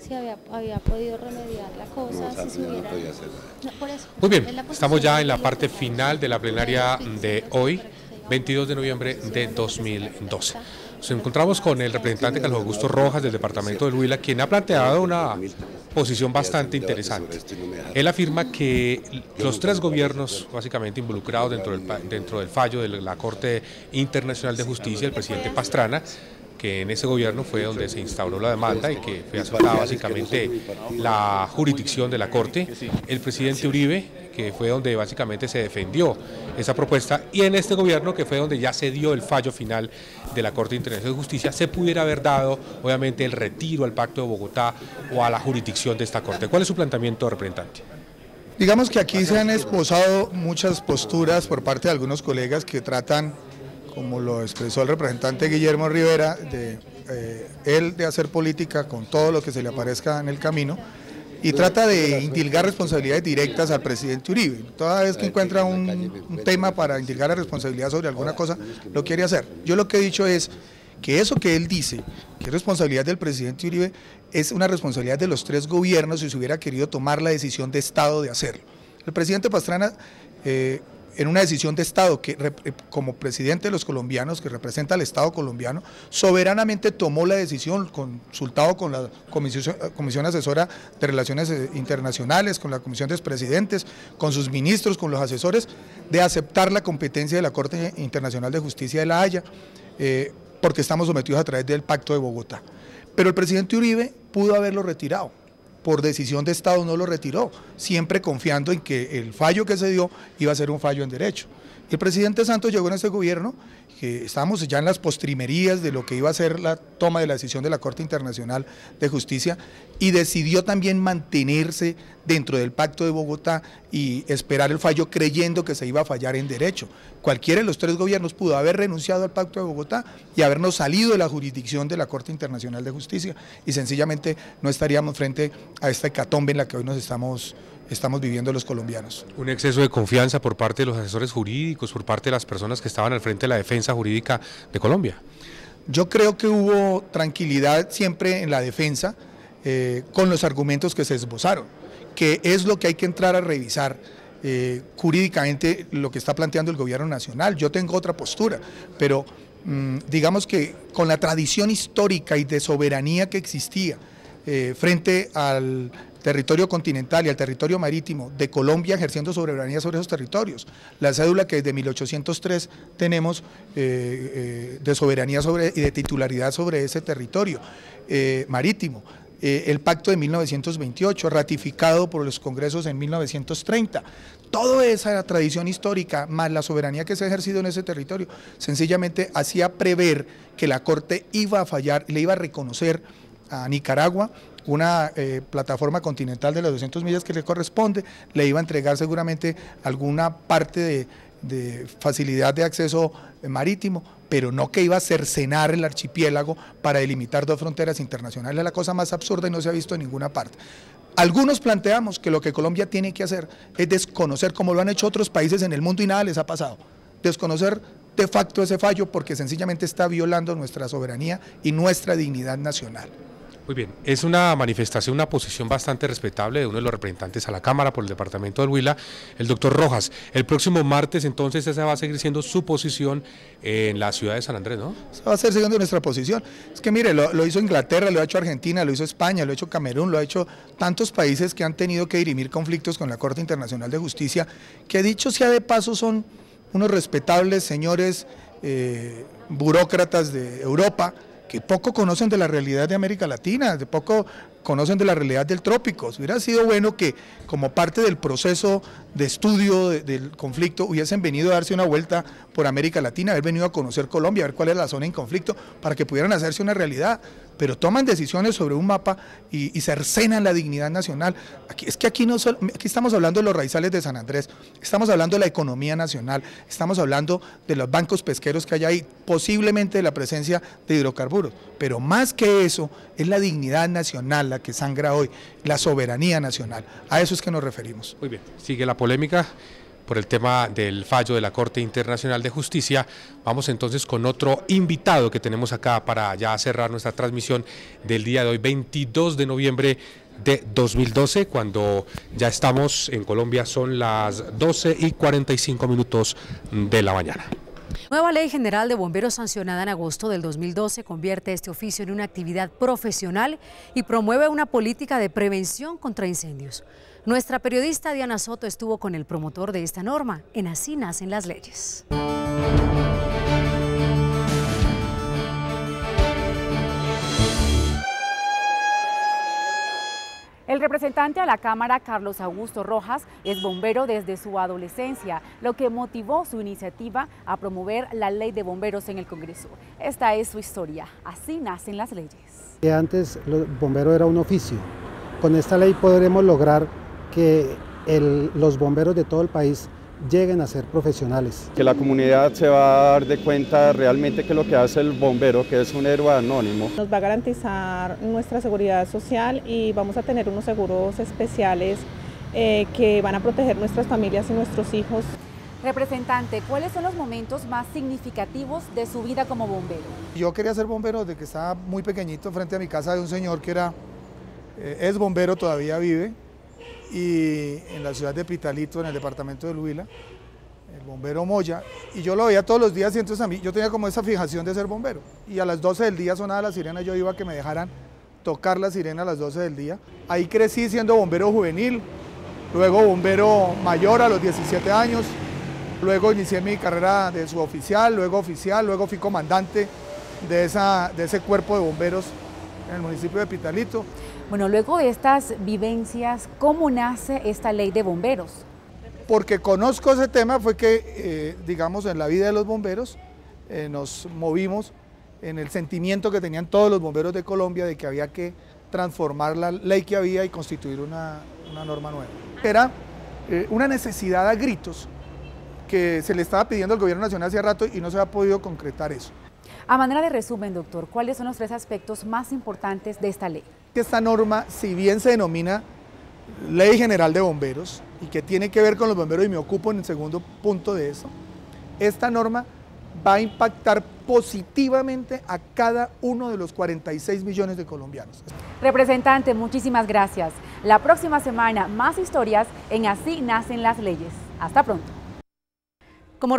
si había podido remediar la cosa, No, si se no hubiera... podía hacer nada. No, por eso, Muy bien, es la estamos ya posición en la del parte gobierno. final de la plenaria de hoy, 22 de noviembre de 2012. Nos encontramos con el representante Carlos Augusto Rojas del departamento del Huila, quien ha planteado una posición bastante interesante. Él afirma que los tres gobiernos básicamente involucrados dentro del fallo de la Corte Internacional de Justicia, el presidente Pastrana, que en ese gobierno fue donde se instauró la demanda y que fue aceptada básicamente la jurisdicción de la Corte, el presidente Uribe, que fue donde básicamente se defendió esa propuesta, y en este gobierno, que fue donde ya se dio el fallo final de la Corte Internacional de Justicia, se pudiera haber dado obviamente el retiro al Pacto de Bogotá o a la jurisdicción de esta Corte. ¿Cuál es su planteamiento, representante? Digamos que aquí se han esbozado muchas posturas por parte de algunos colegas que tratan, como lo expresó el representante Guillermo Rivera, de él de hacer política con todo lo que se le aparezca en el camino, y trata de indilgar responsabilidades directas al presidente Uribe. Toda vez que encuentra un tema para indilgar la responsabilidad sobre alguna cosa, lo quiere hacer. Yo lo que he dicho es que eso que él dice, que es responsabilidad del presidente Uribe, es una responsabilidad de los tres gobiernos si se hubiera querido tomar la decisión de Estado de hacerlo. El presidente Pastrana, en una decisión de Estado, que como presidente de los colombianos, que representa al Estado colombiano, soberanamente tomó la decisión, consultado con la Comisión Asesora de Relaciones Internacionales, con la Comisión de Expresidentes, con sus ministros, con los asesores, de aceptar la competencia de la Corte Internacional de Justicia de La Haya, porque estamos sometidos a través del Pacto de Bogotá. Pero el presidente Uribe pudo haberlo retirado. Por decisión de Estado no lo retiró, siempre confiando en que el fallo que se dio iba a ser un fallo en derecho. El presidente Santos llegó en este gobierno, que estábamos ya en las postrimerías de lo que iba a ser la toma de la decisión de la Corte Internacional de Justicia, y decidió también mantenerse dentro del Pacto de Bogotá y esperar el fallo creyendo que se iba a fallar en derecho. Cualquiera de los tres gobiernos pudo haber renunciado al Pacto de Bogotá y habernos salido de la jurisdicción de la Corte Internacional de Justicia, y sencillamente no estaríamos frente a esta hecatombe en la que hoy nos estamos viviendo los colombianos. Un exceso de confianza por parte de los asesores jurídicos, por parte de las personas que estaban al frente de la defensa jurídica de Colombia. Yo creo que hubo tranquilidad siempre en la defensa, con los argumentos que se esbozaron, que es lo que hay que entrar a revisar jurídicamente lo que está planteando el gobierno nacional. Yo tengo otra postura, pero digamos que con la tradición histórica y de soberanía que existía frente al territorio continental y al territorio marítimo de Colombia, ejerciendo soberanía sobre esos territorios. La cédula que desde 1803 tenemos de soberanía y de titularidad sobre ese territorio marítimo. El pacto de 1928, ratificado por los congresos en 1930. Toda esa tradición histórica, más la soberanía que se ha ejercido en ese territorio, sencillamente hacía prever que la Corte iba a fallar, le iba a reconocer a Nicaragua una plataforma continental de las 200 millas que le corresponde, le iba a entregar seguramente alguna parte de facilidad de acceso marítimo, pero no que iba a cercenar el archipiélago para delimitar dos fronteras internacionales. Es la cosa más absurda y no se ha visto en ninguna parte. Algunos planteamos que lo que Colombia tiene que hacer es desconocer, como lo han hecho otros países en el mundo y nada les ha pasado, desconocer de facto ese fallo porque sencillamente está violando nuestra soberanía y nuestra dignidad nacional. Muy bien, es una manifestación, una posición bastante respetable de uno de los representantes a la Cámara por el departamento del Huila, el doctor Rojas. El próximo martes entonces esa va a seguir siendo su posición en la ciudad de San Andrés, ¿no? Esa va a ser siguiendo nuestra posición. Es que mire, lo hizo Inglaterra, lo ha hecho Argentina, lo hizo España, lo ha hecho Camerún, lo ha hecho tantos países que han tenido que dirimir conflictos con la Corte Internacional de Justicia, que dicho sea de paso son unos respetables señores burócratas de Europa, que poco conocen de la realidad de América Latina, de poco conocen de la realidad del trópico. Hubiera sido bueno que como parte del proceso de estudio del conflicto hubiesen venido a darse una vuelta por América Latina, haber venido a conocer Colombia, a ver cuál es la zona en conflicto, para que pudieran hacerse una realidad, pero toman decisiones sobre un mapa y cercenan la dignidad nacional. Aquí estamos hablando de los raizales de San Andrés, estamos hablando de la economía nacional, estamos hablando de los bancos pesqueros que hay ahí, posiblemente de la presencia de hidrocarburos, pero más que eso es la dignidad nacional la que sangra hoy, la soberanía nacional, a eso es que nos referimos. Muy bien, sigue la polémica, por el tema del fallo de la Corte Internacional de Justicia. Vamos entonces con otro invitado que tenemos acá para ya cerrar nuestra transmisión del día de hoy, 22 de noviembre de 2012, cuando ya estamos en Colombia, son las 12:45 de la mañana. Nueva Ley General de Bomberos sancionada en agosto del 2012 convierte este oficio en una actividad profesional y promueve una política de prevención contra incendios. Nuestra periodista Diana Soto estuvo con el promotor de esta norma en Así Nacen las Leyes. El representante a la Cámara, Carlos Augusto Rojas, es bombero desde su adolescencia, lo que motivó su iniciativa a promover la ley de bomberos en el Congreso. Esta es su historia. Así nacen las leyes. Antes el bombero era un oficio. Con esta ley podremos lograr que los bomberos de todo el país lleguen a ser profesionales. Que la comunidad se va a dar de cuenta realmente que lo que hace el bombero, que es un héroe anónimo. Nos va a garantizar nuestra seguridad social y vamos a tener unos seguros especiales que van a proteger nuestras familias y nuestros hijos. Representante, ¿cuáles son los momentos más significativos de su vida como bombero? Yo quería ser bombero desde que estaba muy pequeñito, frente a mi casa de un señor que es bombero, todavía vive, y en la ciudad de Pitalito, en el departamento del Huila, el bombero Moya, y yo lo veía todos los días y entonces a mí, yo tenía como esa fijación de ser bombero, y a las 12 del día sonaba la sirena, yo iba a que me dejaran tocar la sirena a las 12 del día. Ahí crecí siendo bombero juvenil, luego bombero mayor a los 17 años, luego inicié mi carrera de suboficial, luego oficial, luego fui comandante de ese cuerpo de bomberos en el municipio de Pitalito. Bueno, luego de estas vivencias, ¿cómo nace esta ley de bomberos? Porque conozco ese tema, fue que, digamos, en la vida de los bomberos nos movimos en el sentimiento que tenían todos los bomberos de Colombia de que había que transformar la ley que había y constituir una norma nueva. Era una necesidad a gritos que se le estaba pidiendo al gobierno nacional hace rato y no se ha podido concretar eso. A manera de resumen, doctor, ¿cuáles son los 3 aspectos más importantes de esta ley? Esta norma, si bien se denomina Ley General de Bomberos y que tiene que ver con los bomberos, y me ocupo en el segundo punto de eso, esta norma va a impactar positivamente a cada uno de los 46 millones de colombianos. Representante, muchísimas gracias. La próxima semana, más historias en Así Nacen las Leyes. Hasta pronto. Como